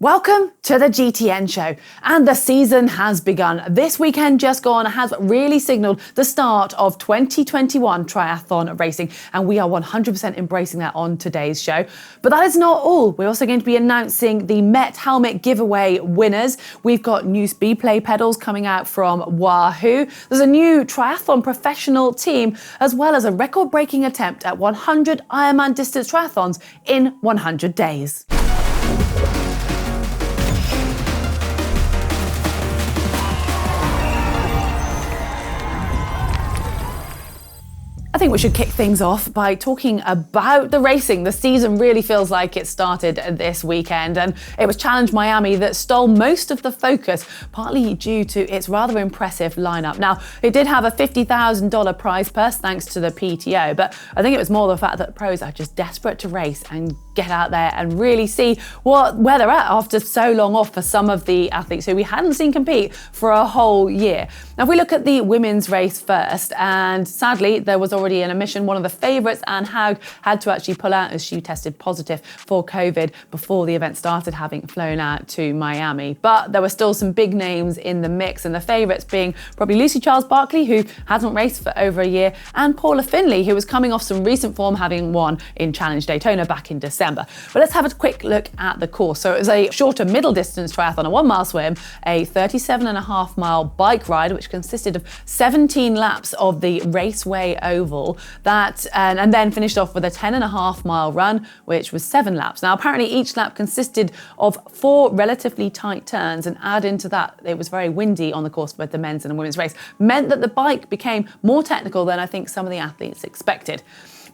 Welcome to the GTN Show, and the season has begun. This weekend just gone has really signalled the start of 2021 triathlon racing, and we are 100% embracing that on today's show. But that is not all. We're also going to be announcing the MET helmet giveaway winners. We've got new Speedplay pedals coming out from Wahoo. There's a new triathlon professional team, as well as a record-breaking attempt at 100 Ironman distance triathlons in 100 days. I think we should kick things off by talking about the racing. The season really feels like it started this weekend, and it was Challenge Miami that stole most of the focus, partly due to its rather impressive lineup. Now, it did have a $50,000 prize purse thanks to the PTO, but I think it was more the fact that pros are just desperate to race and get out there and really see where they're at after so long off for some of the athletes who we hadn't seen compete for a whole year. Now, if we look at the women's race first, and sadly, there was already an omission. One of the favourites, Anne Haug, had to actually pull out as she tested positive for COVID before the event started, having flown out to Miami. But there were still some big names in the mix, and the favourites being probably Lucy Charles-Barkley, who hasn't raced for over a year, and Paula Findlay, who was coming off some recent form, having won in Challenge Daytona back in December. But let's have a quick look at the course. So it was a shorter middle distance triathlon, a 1 mile swim, a 37.5 mile bike ride, which consisted of 17 laps of the Raceway Oval, and then finished off with a 10.5 mile run, which was 7 laps. Now, apparently each lap consisted of 4 relatively tight turns, and add into that, it was very windy on the course for both the men's and the women's race, meant that the bike became more technical than I think some of the athletes expected.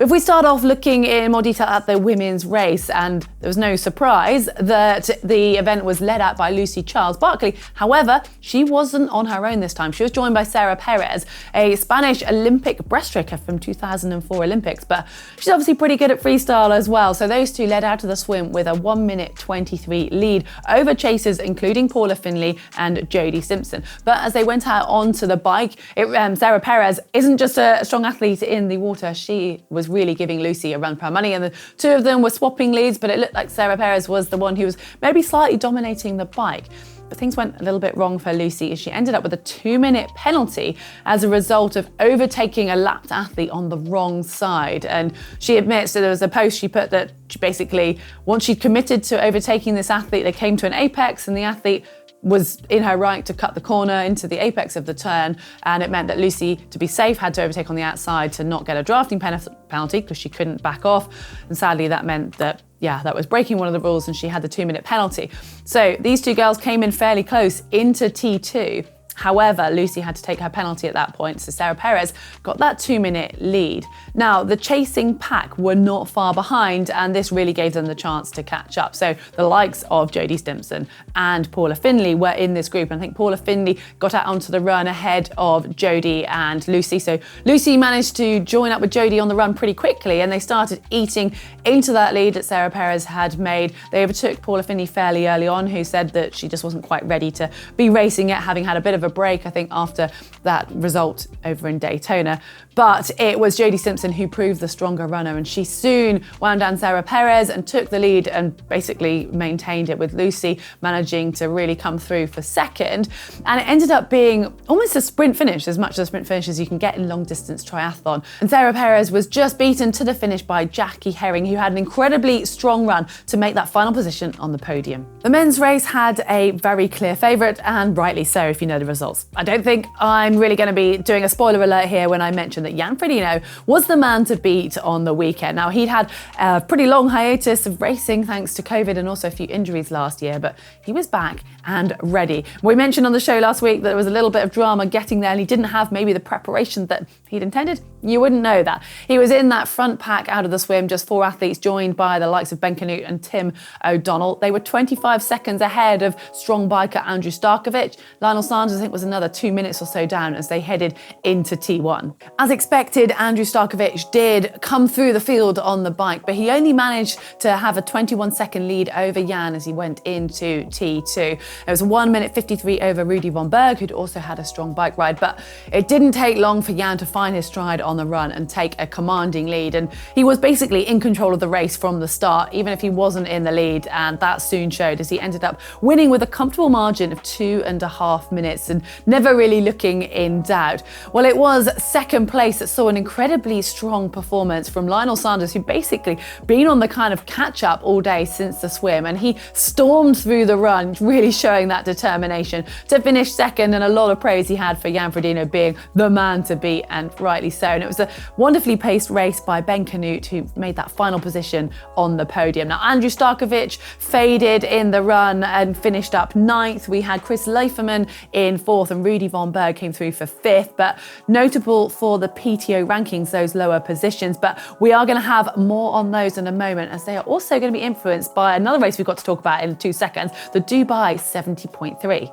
If we start off looking in more detail at the women's race, and there was no surprise that the event was led out by Lucy Charles-Barkley. However, she wasn't on her own this time. She was joined by Sarah Perez, a Spanish Olympic breaststroker from 2004 Olympics, but she's obviously pretty good at freestyle as well. So those two led out of the swim with a 1 minute 23 lead over chasers, including Paula Findlay and Jodie Simpson. But as they went out onto the bike, Sarah Perez isn't just a strong athlete in the water. She was really giving Lucy a run for her money, and the two of them were swapping leads, but it looked like Sarah Perez was the one who was maybe slightly dominating the bike. But things went a little bit wrong for Lucy as she ended up with a 2-minute penalty as a result of overtaking a lapped athlete on the wrong side. And she admits that there was a post she put that she basically, once she'd committed to overtaking this athlete, they came to an apex and the athlete was in her right to cut the corner into the apex of the turn, and it meant that Lucy, to be safe, had to overtake on the outside to not get a drafting penalty because she couldn't back off. And sadly, that meant that that was breaking one of the rules, and she had the 2-minute penalty. So these two girls came in fairly close into T2. However, Lucy had to take her penalty at that point, so Sarah Perez got that 2-minute lead. Now, the chasing pack were not far behind, and this really gave them the chance to catch up. So the likes of Jodie Simpson and Paula Findlay were in this group, and I think Paula Findlay got out onto the run ahead of Jodie and Lucy. So Lucy managed to join up with Jodie on the run pretty quickly, and they started eating into that lead that Sarah Perez had made. They overtook Paula Findlay fairly early on, who said that she just wasn't quite ready to be racing yet, having had a bit of a break, I think, after that result over in Daytona. But it was Jodie Simpson who proved the stronger runner, and she soon wound down Sarah Perez and took the lead and basically maintained it, with Lucy managing to really come through for second. And it ended up being almost a sprint finish, as much of a sprint finish as you can get in long distance triathlon. And Sarah Perez was just beaten to the finish by Jackie Herring, who had an incredibly strong run to make that final position on the podium. The men's race had a very clear favourite, and rightly so if you know the results. I don't think I'm really going to be doing a spoiler alert here when I mention that Jan Frodeno was the man to beat on the weekend. Now, he'd had a pretty long hiatus of racing thanks to COVID and also a few injuries last year, but he was back and ready. We mentioned on the show last week that there was a little bit of drama getting there, and he didn't have maybe the preparation that he'd intended. You wouldn't know that. He was in that front pack out of the swim, just 4 athletes joined by the likes of Ben Canute and Tim O'Donnell. They were 25 seconds ahead of strong biker Andrew Starkovich. Lionel Sanders think was another 2 minutes or so down as they headed into T1. As expected, Andrew Starkovic did come through the field on the bike, but he only managed to have a 21-second lead over Jan as he went into T2. It was 1 minute 53 over Rudy von Berg, who'd also had a strong bike ride, but it didn't take long for Jan to find his stride on the run and take a commanding lead. And he was basically in control of the race from the start, even if he wasn't in the lead, and that soon showed as he ended up winning with a comfortable margin of 2.5 minutes and never really looking in doubt. Well, it was second place that saw an incredibly strong performance from Lionel Sanders, who'd basically been on the kind of catch-up all day since the swim, and he stormed through the run, really showing that determination to finish second, and a lot of praise he had for Jan Frodeno being the man to beat, and rightly so. And it was a wonderfully paced race by Ben Canute, who made that final position on the podium. Now, Andrew Starkovic faded in the run and finished up 9th. We had Chris Leiferman in 4th, and Rudy von Berg came through for 5th, but notable for the PTO rankings, those lower positions. But we are going to have more on those in a moment, as they are also going to be influenced by another race we've got to talk about in 2 seconds, the Dubai 70.3.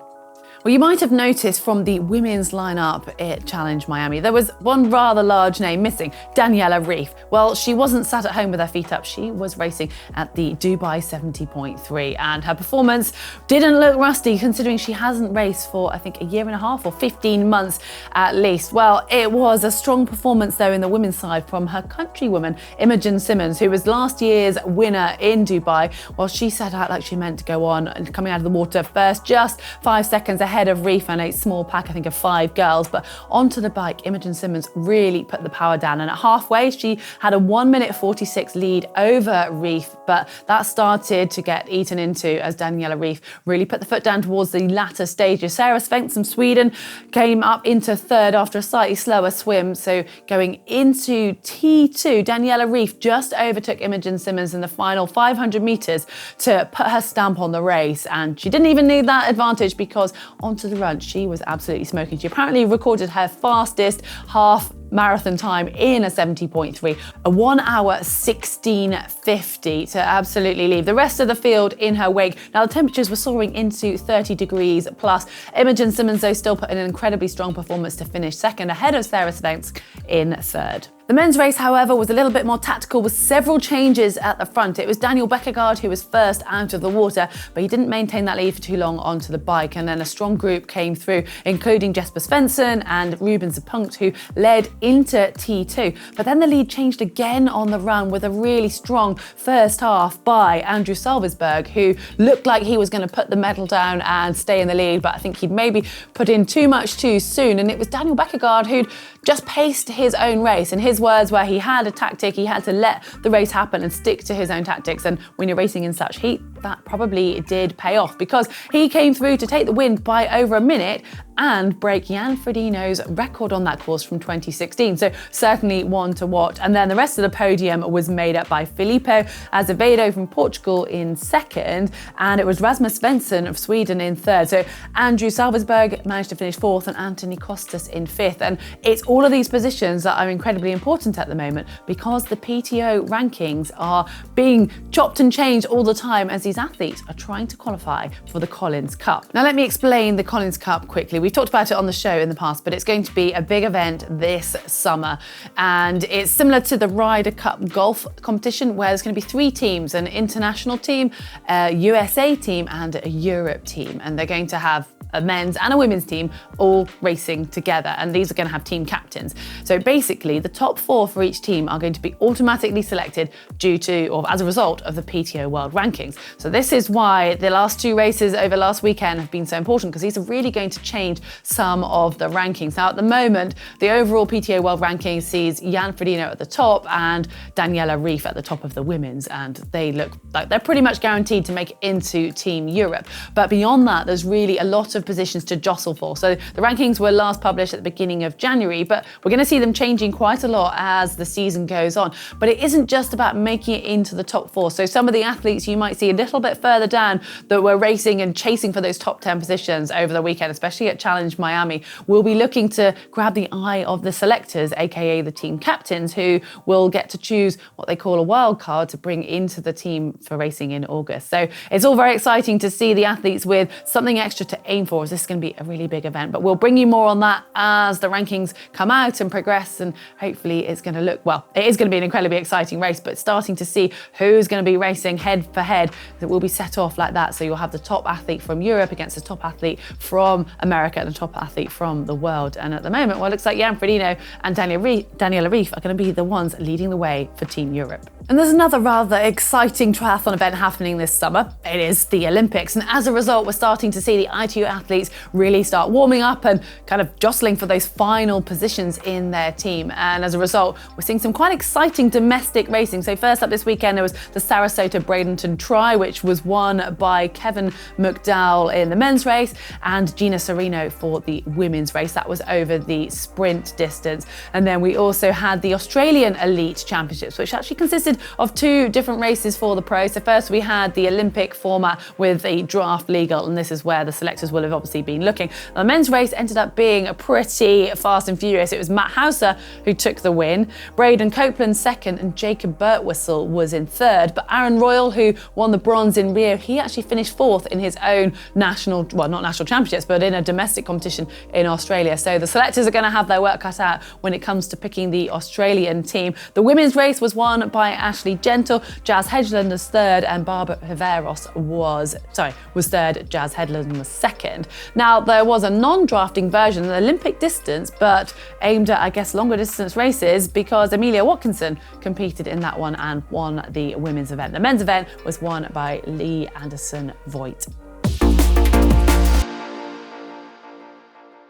Well, you might have noticed from the women's lineup at Challenge Miami, there was one rather large name missing, Daniela Ryf. Well, she wasn't sat at home with her feet up. She was racing at the Dubai 70.3, and her performance didn't look rusty considering she hasn't raced for, I think, 1.5 years or 15 months at least. Well, it was a strong performance though in the women's side from her countrywoman, Imogen Simmons, who was last year's winner in Dubai. Well, she set out like she meant to go on, and coming out of the water first, just 5 seconds ahead of Ryf and a small pack, I think, of 5 girls. But onto the bike, Imogen Simmons really put the power down, and at halfway she had a 1 minute 46 lead over Ryf, but that started to get eaten into as Daniela Ryf really put the foot down towards the latter stages. Sarah Svensk from Sweden came up into 3rd after a slightly slower swim, so going into T2, Daniela Ryf just overtook Imogen Simmons in the final 500 meters to put her stamp on the race, and she didn't even need that advantage because onto the run she was absolutely smoking. She apparently recorded her fastest half marathon time in a 70.3, a 1 hour 16:50 to absolutely leave the rest of the field in her wake. Now, the temperatures were soaring into 30 degrees plus. Imogen Simmons though still put in an incredibly strong performance to finish second ahead of Sarah Svensk in 3rd. The men's race, however, was a little bit more tactical with several changes at the front. It was Daniel Beckergaard who was first out of the water, but he didn't maintain that lead for too long onto the bike. And then a strong group came through, including Jesper Svensson and Ruben Zapunkt, who led into T2. But then the lead changed again on the run with a really strong first half by Andrew Salversberg, who looked like he was going to put the medal down and stay in the lead, but I think he'd maybe put in too much too soon. And it was Daniel Beckergaard who'd just paced his own race. In his words, where he had a tactic, he had to let the race happen and stick to his own tactics. And when you're racing in such heat, that probably did pay off, because he came through to take the win by over a minute and break Jan Frodeno's record on that course from 2016. So certainly one to watch. And then the rest of the podium was made up by Filippo Azevedo from Portugal in 2nd, and it was Rasmus Svensson of Sweden in 3rd. So Andrew Salversberg managed to finish 4th and Anthony Costas in 5th. And it's all of these positions that are incredibly important at the moment, because the PTO rankings are being chopped and changed all the time as these athletes are trying to qualify for the Collins Cup. Now, let me explain the Collins Cup quickly. We've talked about it on the show in the past, but it's going to be a big event this summer, and it's similar to the Ryder Cup golf competition, where there's going to be 3 teams: an international team, a USA team, and a Europe team, and they're going to have a men's and a women's team all racing together, and these are going to have team captains. So basically the top 4 for each team are going to be automatically selected due to, or as a result of, the PTO World Rankings. So this is why the last 2 races over last weekend have been so important, because these are really going to change some of the rankings. Now, at the moment, the overall PTO World Ranking sees Jan Frodeno at the top and Daniela Ryf at the top of the women's, and they look like they're pretty much guaranteed to make it into Team Europe. But beyond that, there's really a lot of positions to jostle for. So the rankings were last published at the beginning of January, but we're going to see them changing quite a lot as the season goes on. But it isn't just about making it into the top 4. So some of the athletes you might see a little bit further down that were racing and chasing for those top 10 positions over the weekend, especially at Challenge Miami, will be looking to grab the eye of the selectors, aka the team captains, who will get to choose what they call a wild card to bring into the team for racing in August. So it's all very exciting to see the athletes with something extra to aim for, as this is going to be a really big event. But we'll bring you more on that as the rankings come out and progress, and hopefully it's going to look, well, it is going to be an incredibly exciting race, but starting to see who's going to be racing head for head that will be set off like that. So you'll have the top athlete from Europe against the top athlete from America and the top athlete from the world. And at the moment, well, it looks like Jan Frodeno and Daniela Ryf are going to be the ones leading the way for Team Europe. And there's another rather exciting triathlon event happening this summer. It is the Olympics. And as a result, we're starting to see the ITU athletes really start warming up and kind of jostling for those final positions in their team. And as a result, we're seeing some quite exciting domestic racing. So first up this weekend, there was the Sarasota Bradenton Tri, which was won by Kevin McDowell in the men's race and Gina Serino for the women's race. That was over the sprint distance. And then we also had the Australian Elite Championships, which actually consisted of two different races for the pros. So first we had the Olympic format with a draft legal, and this is where the selectors will have obviously been looking. The men's race ended up being a pretty fast and furious. It was Matt Hauser who took the win, Braden Copeland second, and Jacob Birtwistle was in third. But Aaron Royal, who won the bronze in Rio, he actually finished fourth in his own national, well, not national championships, but in a domestic competition in Australia. So the selectors are going to have their work cut out when it comes to picking the Australian team. The women's race was won by Ashley Gentle, Jazz Hedgeland was third, and Barbara Hiveros was third, Jazz Hedgeland was second. Now, there was a non-drafting version, an Olympic distance, but aimed at, I guess, longer distance races, because Amelia Watkinson competed in that one and won the women's event. The men's event was won by Lee Anderson Voigt.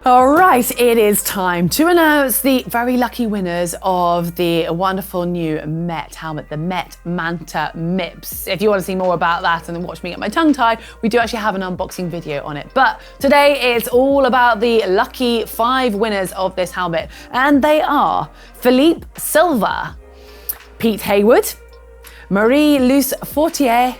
All right, it is time to announce the very lucky winners of the wonderful new MET helmet, the MET Matta Mips. If you want to see more about that and then watch me get my tongue tied, we do actually have an unboxing video on it. But today it's all about the lucky 5 winners of this helmet, and they are Philippe Silva, Pete Hayward, Marie-Luce Fortier,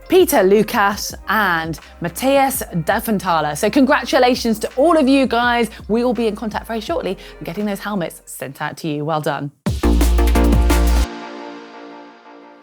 Peter Lucas, and Matthias Duffenthaler. So congratulations to all of you guys. We will be in contact very shortly and getting those helmets sent out to you. Well done.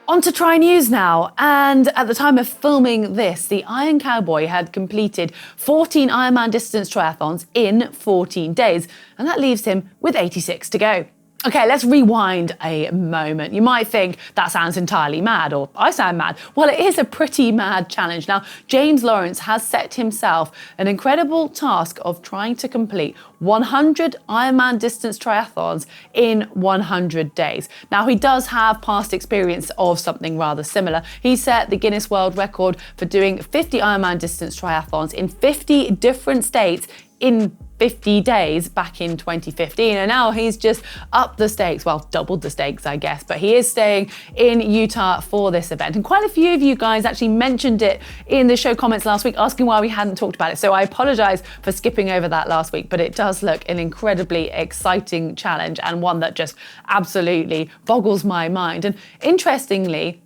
On to Tri News now, and at the time of filming this, the Ironcowboy had completed 14 Ironman distance triathlons in 14 days, and that leaves him with 86 to go. Okay, let's rewind a moment. You might think that sounds entirely mad, or I sound mad. Well, it is a pretty mad challenge. Now, James Lawrence has set himself an incredible task of trying to complete 100 Ironman distance triathlons in 100 days. Now, he does have past experience of something rather similar. He set the Guinness World Record for doing 50 Ironman distance triathlons in 50 different states in 50 days back in 2015, and now he's just upped the stakes, well, doubled the stakes, I guess, but he is staying in Utah for this event. And quite a few of you guys actually mentioned it in the show comments last week, asking why we hadn't talked about it. So I apologize for skipping over that last week, but it does look an incredibly exciting challenge, and one that just absolutely boggles my mind. And interestingly,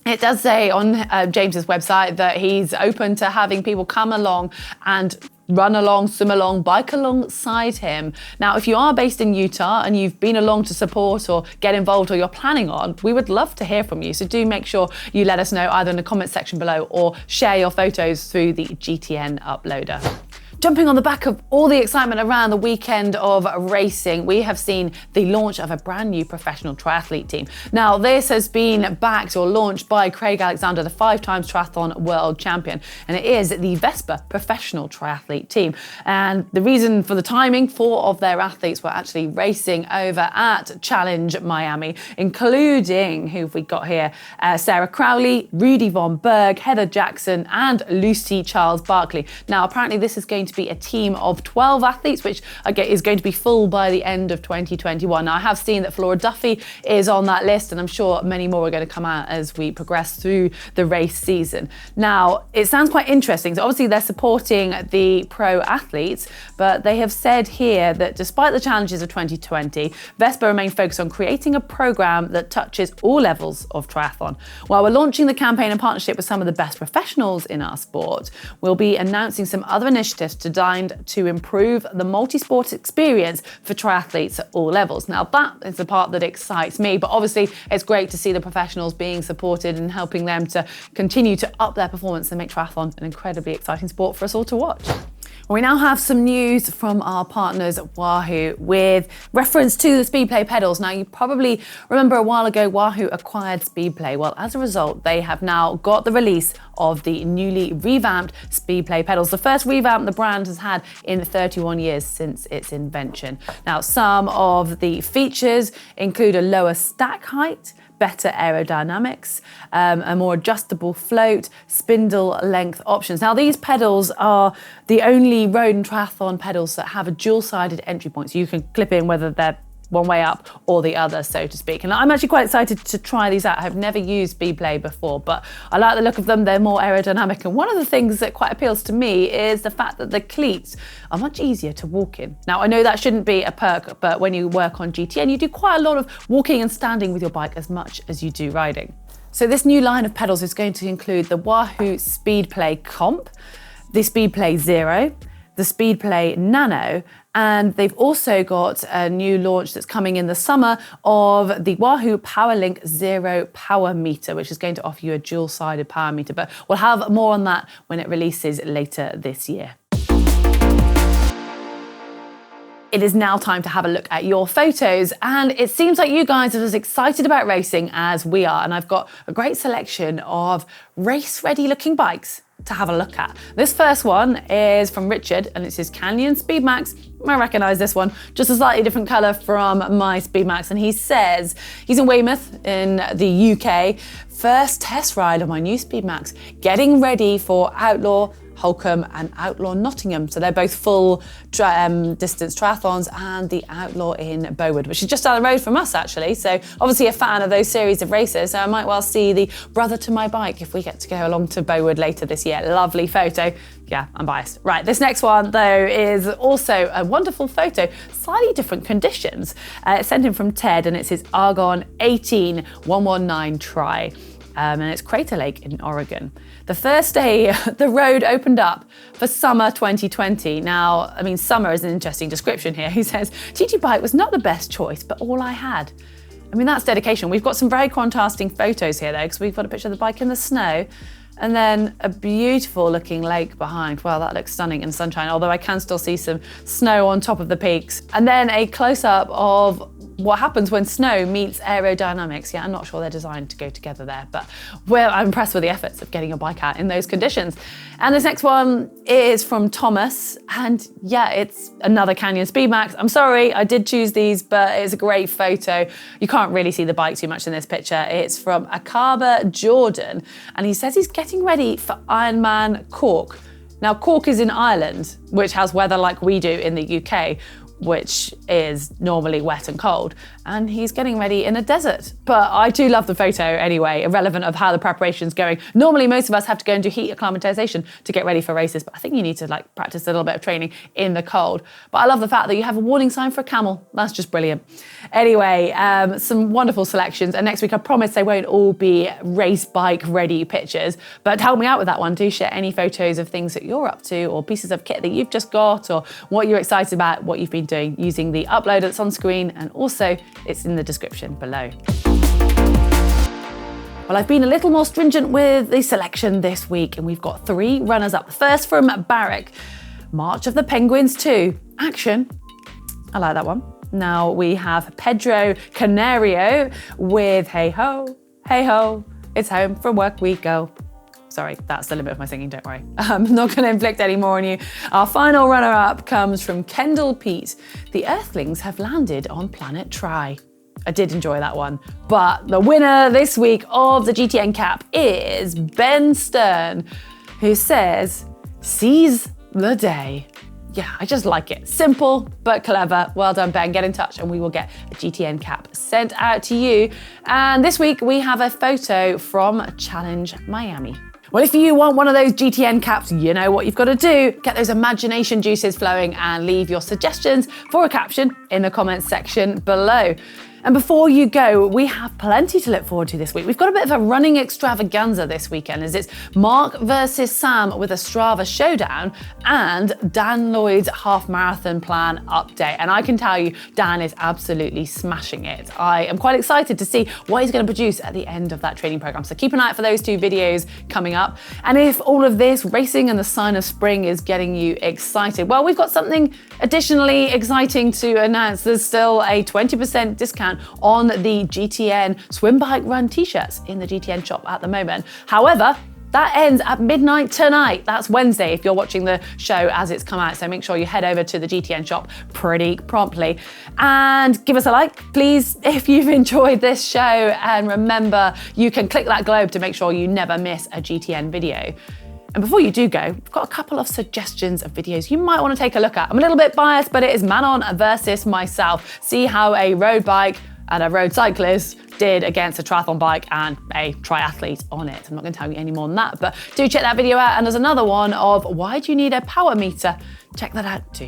it does say on James's website that he's open to having people come along and run along, swim along, bike alongside him. Now, if you are based in Utah and you've been along to support or get involved, or you're planning on, we would love to hear from you. So do make sure you let us know either in the comments section below or share your photos through the GTN uploader. Jumping on the back of all the excitement around the weekend of racing, we have seen the launch of a brand new professional triathlete team. Now, this has been backed or launched by Craig Alexander, the 5-time triathlon world champion, and it is the Vespa Professional Triathlete Team. And the reason for the timing, 4 of their athletes were actually racing over at Challenge Miami, including, who have we got here, Sarah Crowley, Rudy Von Berg, Heather Jackson, and Lucy Charles Barkley. Now, apparently this is going to be a team of 12 athletes, which I get is going to be full by the end of 2021. Now, I have seen that Flora Duffy is on that list, and I'm sure many more are going to come out as we progress through the race season. Now, it sounds quite interesting. So obviously they're supporting the pro athletes, but they have said here that despite the challenges of 2020, Vespa remain focused on creating a program that touches all levels of triathlon. While we're launching the campaign in partnership with some of the best professionals in our sport, we'll be announcing some other initiatives designed to improve the multi-sport experience for triathletes at all levels. Now, that is the part that excites me, but obviously it's great to see the professionals being supported and helping them to continue to up their performance and make triathlon an incredibly exciting sport for us all to watch. We now have some news from our partners at Wahoo with reference to the Speedplay pedals. Now, you probably remember a while ago, Wahoo acquired Speedplay. Well, as a result, they have now got the release of the newly revamped Speedplay pedals. The first revamp the brand has had in 31 years since its invention. Now, some of the features include a lower stack height, better aerodynamics, a more adjustable float, spindle length options. Now, these pedals are the only road and triathlon pedals that have a dual-sided entry point, so you can clip in whether they're one way up or the other, so to speak. And I'm actually quite excited to try these out. I've never used Speedplay before, but I like the look of them. They're more aerodynamic. And one of the things that quite appeals to me is the fact that the cleats are much easier to walk in. Now, I know that shouldn't be a perk, but when you work on GTN, you do quite a lot of walking and standing with your bike as much as you do riding. So this new line of pedals is going to include the Wahoo Speedplay Comp, the Speedplay Zero, the Speedplay Nano, and they've also got a new launch that's coming in the summer of the Wahoo PowerLink Zero Power Meter, which is going to offer you a dual-sided power meter. But we'll have more on that when it releases later this year. It is now time to have a look at your photos, and it seems like you guys are as excited about racing as we are, and I've got a great selection of race-ready looking bikes to have a look at. This first one is from Richard, and it's his Canyon Speedmax. I recognise this one, just a slightly different colour from my Speedmax, and he says he's in Weymouth in the UK. First test ride on my new Speedmax, getting ready for Outlaw Holcombe and Outlaw Nottingham. So they're both full distance triathlons, and the Outlaw in Bowood, which is just down the road from us actually. So obviously a fan of those series of races. So I might well see the brother to my bike if we get to go along to Bowood later this year. Lovely photo. Yeah, I'm biased. Right, this next one though is also a wonderful photo, slightly different conditions. It's sent in from Ted, and it's his Argon 18119 Tri. And it's Crater Lake in Oregon. The first day the road opened up for summer 2020. Now, I mean, summer is an interesting description here. He says, TT bike was not the best choice, but all I had. I mean, that's dedication. We've got some very contrasting photos here though, because we've got a picture of the bike in the snow, and then a beautiful looking lake behind. Well, that looks stunning in sunshine, although I can still see some snow on top of the peaks. And then a close-up of what happens when snow meets aerodynamics. Yeah, I'm not sure they're designed to go together there, but I'm impressed with the efforts of getting your bike out in those conditions. And this next one is from Thomas, and yeah, it's another Canyon Speedmax. I'm sorry, I did choose these, but it's a great photo. You can't really see the bike too much in this picture. It's from Akaba Jordan, and he says he's getting ready for Ironman Cork. Now, Cork is in Ireland, which has weather like we do in the UK, which is normally wet and cold, and he's getting ready in a desert. But I do love the photo anyway, irrelevant of how the preparation's going. Normally, most of us have to go and do heat acclimatization to get ready for races, but I think you need to practice a little bit of training in the cold. But I love the fact that you have a warning sign for a camel. That's just brilliant. Anyway, some wonderful selections, and next week I promise they won't all be race bike ready pictures, but help me out with that one. Do share any photos of things that you're up to, or pieces of kit that you've just got, or what you're excited about, what you've been doing, using the upload that's on screen, and also it's in the description below. Well, I've been a little more stringent with the selection this week, and we've got 3 runners up. First from Barrick, March of the Penguins 2, Action. I like that one. Now we have Pedro Canario with Hey Ho, it's home from work we go. Sorry, that's the limit of my singing, don't worry. I'm not going to inflict any more on you. Our final runner-up comes from Kendall Pete. The Earthlings have landed on planet Tri. I did enjoy that one. But the winner this week of the GTN Cap is Ben Stern, who says, seize the day. Yeah, I just like it. Simple, but clever. Well done, Ben. Get in touch and we will get a GTN Cap sent out to you. And this week we have a photo from Challenge Miami. Well, if you want one of those GTN caps, you know what you've got to do. Get those imagination juices flowing and leave your suggestions for a caption in the comments section below. And before you go, we have plenty to look forward to this week. We've got a bit of a running extravaganza this weekend, as it's Mark versus Sam with a Strava showdown and Dan Lloyd's half marathon plan update. And I can tell you, Dan is absolutely smashing it. I am quite excited to see what he's going to produce at the end of that training program. So keep an eye out for those two videos coming up. And if all of this racing and the sign of spring is getting you excited, well, we've got something additionally exciting to announce. There's still a 20% discount on the GTN swim, bike, run t-shirts in the GTN shop at the moment. However, that ends at midnight tonight. That's Wednesday if you're watching the show as it's come out. So make sure you head over to the GTN shop pretty promptly. And give us a like, please, if you've enjoyed this show. And remember, you can click that globe to make sure you never miss a GTN video. And before you do go, we've got a couple of suggestions of videos you might want to take a look at. I'm a little bit biased, but it is Manon versus myself. See how a road bike and a road cyclist did against a triathlon bike and a triathlete on it. I'm not going to tell you any more than that, but do check that video out. And there's another one of why do you need a power meter? Check that out too.